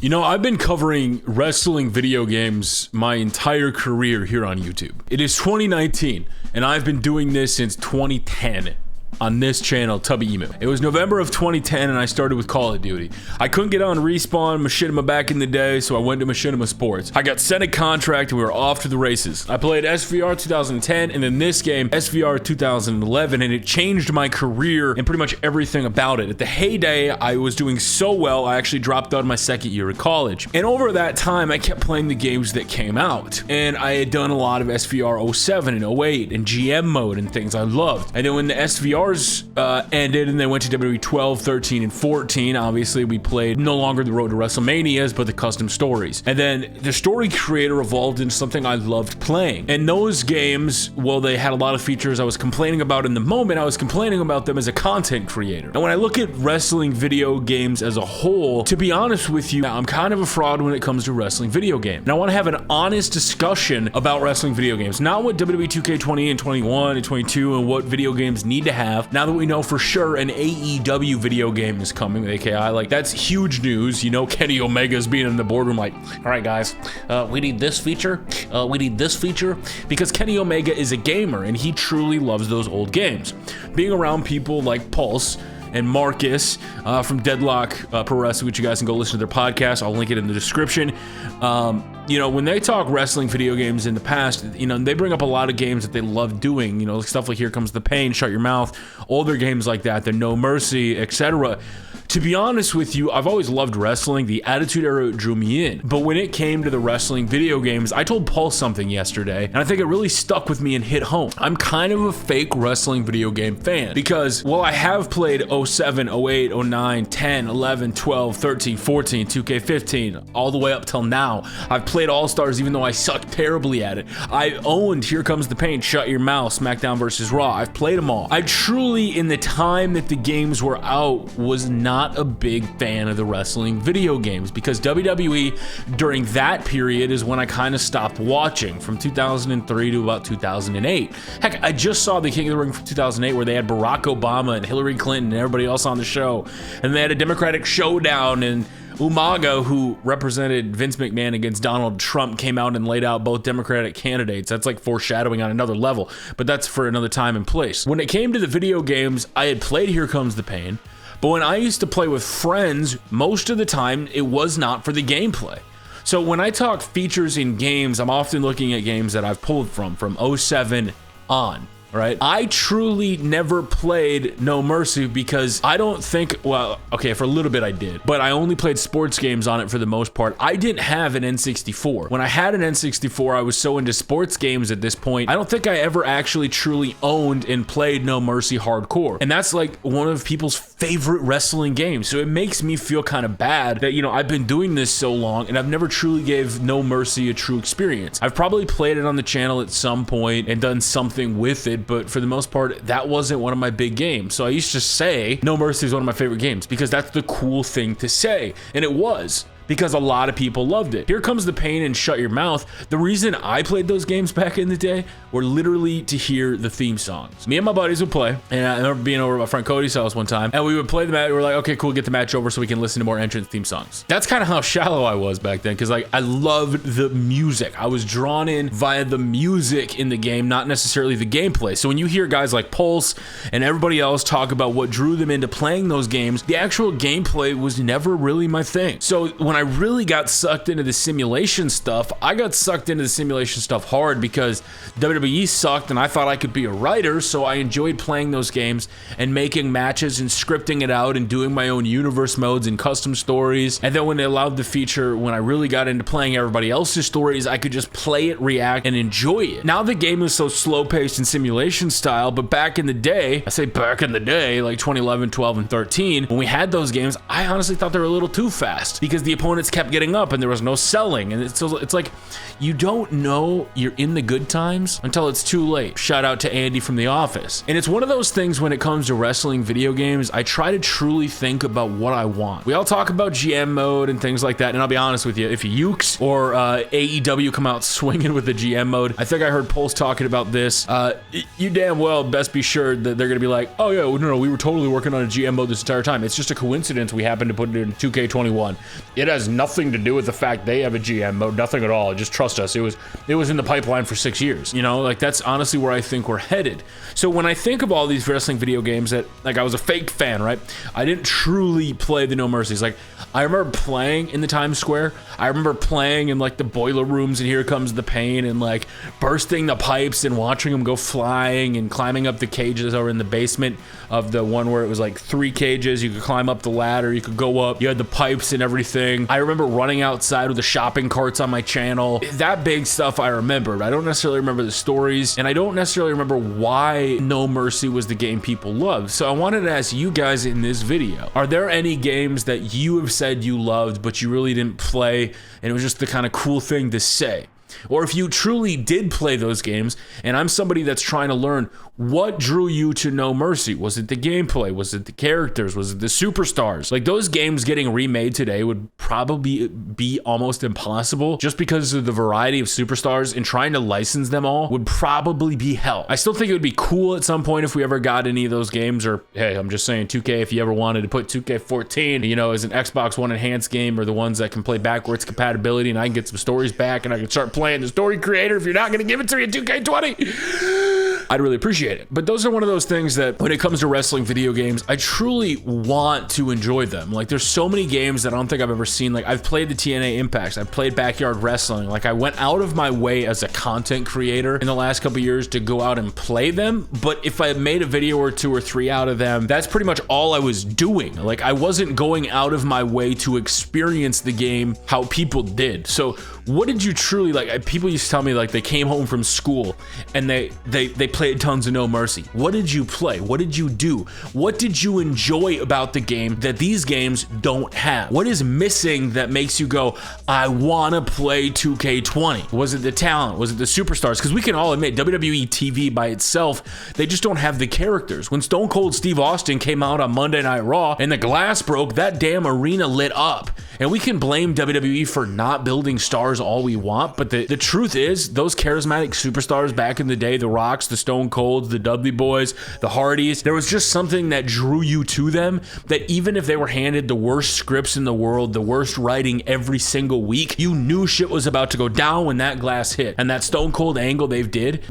You know, I've been covering wrestling video games my entire career here on YouTube. It is 2019, and I've been doing this since 2010. On this channel, Tubby Emu. It was November of 2010 and I started with Call of Duty. I couldn't get on Respawn Machinima back in the day, so I went to Machinima Sports. I got sent a contract and we were off to the races. I played SVR 2010 and then this game, SVR 2011, and it changed my career and pretty much everything about it. At the heyday, I was doing so well, I actually dropped out of my second year of college. And over that time, I kept playing the games that came out. And I had done a lot of SVR 07 and 08 and GM mode and things I loved. And then when the SVR ended and they went to WWE 12, 13, and 14. Obviously, we played no longer the Road to WrestleManias, but the custom stories. And then the story creator evolved into something I loved playing. And those games, well, they had a lot of features I was complaining about in the moment. I was complaining about them as a content creator. And when I look at wrestling video games as a whole, to be honest with you, I'm kind of a fraud when it comes to wrestling video games. And I want to have an honest discussion about wrestling video games, not what WWE 2K20 and 21 and 22 and what video games need to have. Now that we know for sure an AEW video game is coming with AKI, like that's huge news. You know, Kenny Omega's being in the boardroom like, all right guys, we need this feature, we need this feature, because Kenny Omega is a gamer and he truly loves those old games. Being around people like Pulse and Marcus from Deadlock Pro Wrestling, which you guys can go listen to their podcast. I'll link it in the description. You know, when they talk wrestling video games in the past, you know, they bring up a lot of games that they love doing, you know, stuff like Here Comes the Pain, Shut Your Mouth, older games like that, the No Mercy, etc. To be honest with you, I've always loved wrestling. The Attitude Era drew me in. But when it came to the wrestling video games, I told Paul something yesterday, and I think it really stuck with me and hit home. I'm kind of a fake wrestling video game fan because, well, I have played 07, 08, 09, 10, 11, 12, 13, 14, 2K15, all the way up till now. I've played All-Stars even though I suck terribly at it. I owned Here Comes the Pain, Shut Your Mouth, SmackDown vs. Raw. I've played them all. I truly, in the time that the games were out, was not a big fan of the wrestling video games because WWE during that period is when I kind of stopped watching, from 2003 to about 2008. Heck, I just saw the King of the Ring from 2008 where they had Barack Obama and Hillary Clinton and everybody else on the show, and they had a Democratic showdown, and Umaga, who represented Vince McMahon against Donald Trump, came out and laid out both Democratic candidates. That's like foreshadowing on another level, but that's for another time and place. When it came to the video games, I had played Here Comes the Pain, but when I used to play with friends, most of the time it was not for the gameplay. So when I talk features in games, I'm often looking at games that I've pulled from 07 on. Right? I truly never played No Mercy because I don't think, well, okay, for a little bit I did, but I only played sports games on it for the most part. I didn't have an N64. When I had an N64, I was so into sports games at this point, I don't think I ever actually truly owned and played No Mercy hardcore. And that's like one of people's favorite wrestling games. So it makes me feel kind of bad that, you know, I've been doing this so long and I've never truly gave No Mercy a true experience. I've probably played it on the channel at some point and done something with it, but for the most part, that wasn't one of my big games. So I used to say No Mercy is one of my favorite games because that's the cool thing to say. And it was, because a lot of people loved it. Here Comes the Pain and Shut Your Mouth. The reason I played those games back in the day were literally to hear the theme songs. Me and my buddies would play, and I remember being over at my friend Cody's house one time, and we would play the match. We were like, okay, cool, get the match over so we can listen to more entrance theme songs. That's kind of how shallow I was back then, because like I loved the music. I was drawn in via the music in the game, not necessarily the gameplay. So when you hear guys like Pulse and everybody else talk about what drew them into playing those games, the actual gameplay was never really my thing. So when I really got sucked into the simulation stuff, I got sucked into the simulation stuff hard because WWE sucked and I thought I could be a writer, so I enjoyed playing those games and making matches and scripting it out and doing my own universe modes and custom stories. And then when they allowed the feature, when I really got into playing everybody else's stories, I could just play it, react, and enjoy it. Now the game is so slow-paced and simulation style, but back in the day, I say back in the day, like 2011, 12, and 13, when we had those games, I honestly thought they were a little too fast because the opponents kept getting up and there was no selling. And it's like, you don't know you're in the good times until it's too late. Shout out to Andy from The Office. And it's one of those things when it comes to wrestling video games, I try to truly think about what I want. We all talk about GM mode and things like that, and I'll be honest with you, if Ukes or AEW come out swinging with the GM mode, I think I heard Pulse talking about this, you damn well best be sure that they're gonna be like, oh yeah, no, we were totally working on a GM mode this entire time. It's just a coincidence we happened to put it in 2K21. It has has nothing to do with the fact they have a GM mode, nothing at all. Just trust us. It was in the pipeline for 6 years. You know, like that's honestly where I think we're headed. So when I think of all these wrestling video games that, like, I was a fake fan, right? I didn't truly play the No Mercies. Like, I remember playing in the Times Square. I remember playing in like the boiler rooms and Here Comes the Pain and like bursting the pipes and watching them go flying and climbing up the cages over in the basement of the one where it was like 3 cages. You could climb up the ladder, you could go up, you had the pipes and everything. I remember running outside with the shopping carts on my channel. That big stuff I remembered. I don't necessarily remember the stories, and I don't necessarily remember why No Mercy was the game people loved. So I wanted to ask you guys in this video, are there any games that you have said you loved but you really didn't play and it was just the kind of cool thing to say? Or if you truly did play those games, and I'm somebody that's trying to learn, what drew you to No Mercy? Was it the gameplay? Was it the characters? Was it the superstars? Like, those games getting remade today would probably be almost impossible just because of the variety of superstars, and trying to license them all would probably be hell. I still think it would be cool at some point if we ever got any of those games, or hey, I'm just saying 2K, if you ever wanted to put 2K14, you know, as an Xbox One enhanced game, or the ones that can play backwards compatibility, and I can get some stories back and I can start playing the story creator if you're not going to give it to me in 2K20. I'd really appreciate it. But those are one of those things that when it comes to wrestling video games, I truly want to enjoy them. Like, there's so many games that I don't think I've ever seen. Like, I've played the TNA Impacts, I've played Backyard Wrestling. Like, I went out of my way as a content creator in the last couple years to go out and play them. But if I made a video or 2 or 3 out of them, that's pretty much all I was doing. Like, I wasn't going out of my way to experience the game how people did. So what did you truly like? People used to tell me, like, they came home from school and they played tons of No Mercy. What did you play? What did you do? What did you enjoy about the game that these games don't have? What is missing that makes you go, I want to play 2K20? Was it the talent? Was it the superstars? Because we can all admit, WWE TV by itself, they just don't have the characters. When Stone Cold Steve Austin came out on Monday Night Raw and the glass broke, that damn arena lit up. And we can blame WWE for not building stars all we want, but the truth is, those charismatic superstars back in the day, the Rocks, the Stone Colds, the Dudley Boys, the Hardys, there was just something that drew you to them, that even if they were handed the worst scripts in the world, the worst writing every single week, you knew shit was about to go down when that glass hit. And that Stone Cold angle they did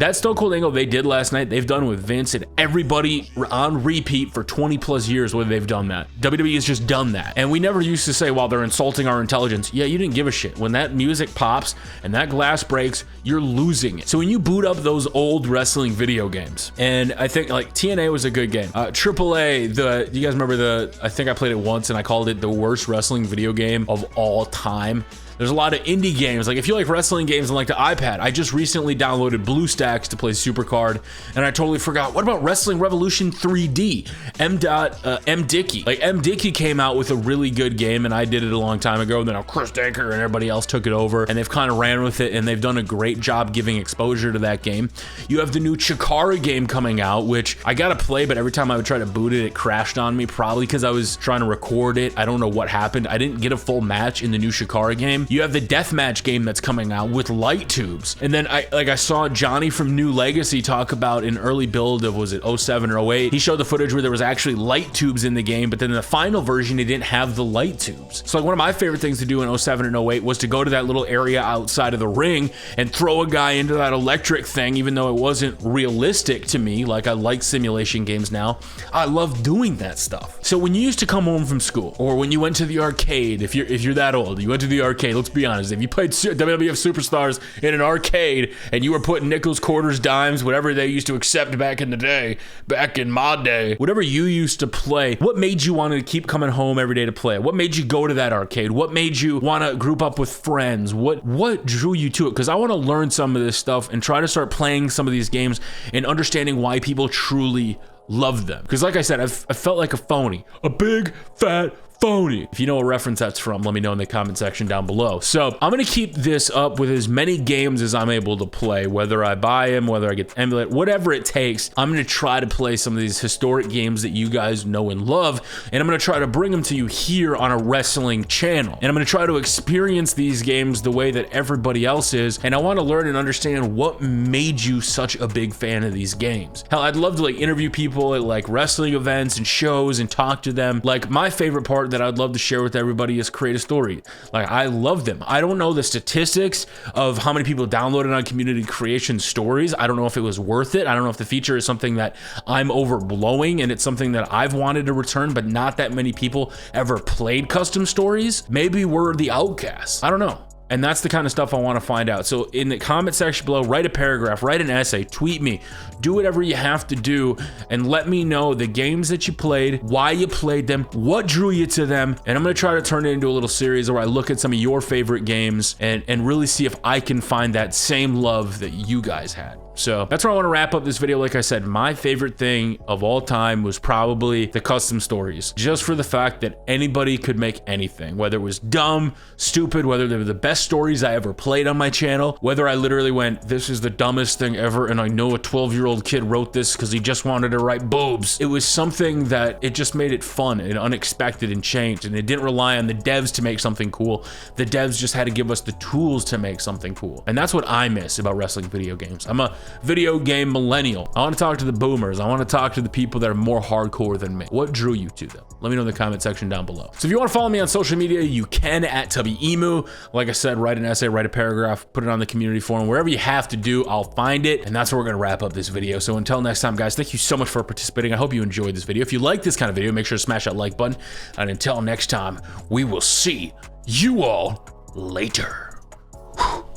last night, they've done with Vince and everybody on repeat for 20 plus years where they've done that. WWE has just done that. And we never used to say, while they're insulting our intelligence, yeah, you didn't give a shit. When that music pops and that glass breaks, you're losing it. So when you boot up those old wrestling video games, and I think like TNA was a good game. AAA, you guys remember I think I played it once and I called it the worst wrestling video game of all time. There's a lot of indie games. Like, if you like wrestling games on like the iPad, I just recently downloaded BlueStacks to play Supercard, and I totally forgot. What about Wrestling Revolution 3D? M. Dickey. Like, M. Dickey came out with a really good game, and I did it a long time ago. And then Chris Danker and everybody else took it over, and they've kind of ran with it, and they've done a great job giving exposure to that game. You have the new Chikara game coming out, which I gotta play, but every time I would try to boot it, it crashed on me, probably because I was trying to record it. I don't know what happened. I didn't get a full match in the new Chikara game. You have the deathmatch game that's coming out with light tubes. And then I saw Johnny from New Legacy talk about an early build of, was it 07 or 08? He showed the footage where there was actually light tubes in the game, but then in the final version, it didn't have the light tubes. So like, one of my favorite things to do in 07 and 08 was to go to that little area outside of the ring and throw a guy into that electric thing, even though it wasn't realistic to me. Like, I like simulation games now. I love doing that stuff. So when you used to come home from school, or when you went to the arcade, if you're that old, you went to the arcade, let's be honest, if you played WWF Superstars in an arcade and you were putting nickels, quarters, dimes, whatever they used to accept back in the day, back in my day, whatever you used to play, what made you want to keep coming home every day to play it? What made you go to that arcade? What made you want to group up with friends? What drew you to it? Because I want to learn some of this stuff and try to start playing some of these games and understanding why people truly love them. Because like I said, I felt like a phony, a big fat phony. If you know what reference that's from, let me know in the comment section down below. So I'm gonna keep this up with as many games as I'm able to play, whether I buy them, whether I get the emulate, whatever it takes. I'm gonna try to play some of these historic games that you guys know and love, and I'm gonna try to bring them to you here on a wrestling channel. And I'm gonna try to experience these games the way that everybody else is, and I want to learn and understand what made you such a big fan of these games. Hell, I'd love to like interview people at like wrestling events and shows and talk to them. Like, my favorite part part that I'd love to share with everybody is create a story. Like, I love them. I don't know the statistics of how many people downloaded on community creation stories. I don't know if it was worth it. I don't know if the feature is something that I'm overblowing and it's something that I've wanted to return, but not that many people ever played custom stories. Maybe we're the outcasts. I don't know. And that's the kind of stuff I want to find out. So in the comment section below, write a paragraph, write an essay, tweet me, do whatever you have to do, and let me know the games that you played, why you played them, what drew you to them. And I'm going to try to turn it into a little series where I look at some of your favorite games and really see if I can find that same love that you guys had. So that's where I want to wrap up this video. Like I said, my favorite thing of all time was probably the custom stories, just for the fact that anybody could make anything, whether it was dumb, stupid, whether they were the best stories I ever played on my channel, whether I literally went, this is the dumbest thing ever, and I know a 12-year-old kid wrote this because he just wanted to write boobs. It was something that it just made it fun and unexpected and changed, and it didn't rely on the devs to make something cool. The devs just had to give us the tools to make something cool. And that's what I miss about wrestling video games. I'm a video game millennial. I want to talk to the boomers. I want to talk to the people that are more hardcore than me. What drew you to them? Let me know in the comment section down below. So if you want to follow me on social media, you can at TubbyEmu. Like I said, write an essay, write a paragraph, put it on the community forum. Wherever you have to do, I'll find it. And that's where we're going to wrap up this video. So until next time, guys, thank you so much for participating. I hope you enjoyed this video. If you like this kind of video, make sure to smash that like button. And until next time, we will see you all later.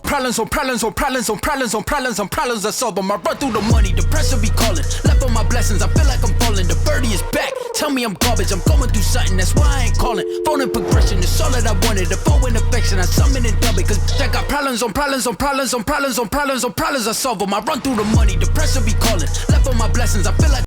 Problems on problems on problems on problems on problems on problems I solve them. I run through the money, the pressure be calling. Left on my blessings, I feel like I'm falling. The birdie is back, tell me I'm garbage. I'm going through something, that's why I ain't calling. Phone and progression, it's all that I wanted. The phone and affection, I summon and dub it. Cause I got problems on problems on problems on problems on problems on problems I solve them. I run through the money, the pressure be calling. Left on my blessings, I feel like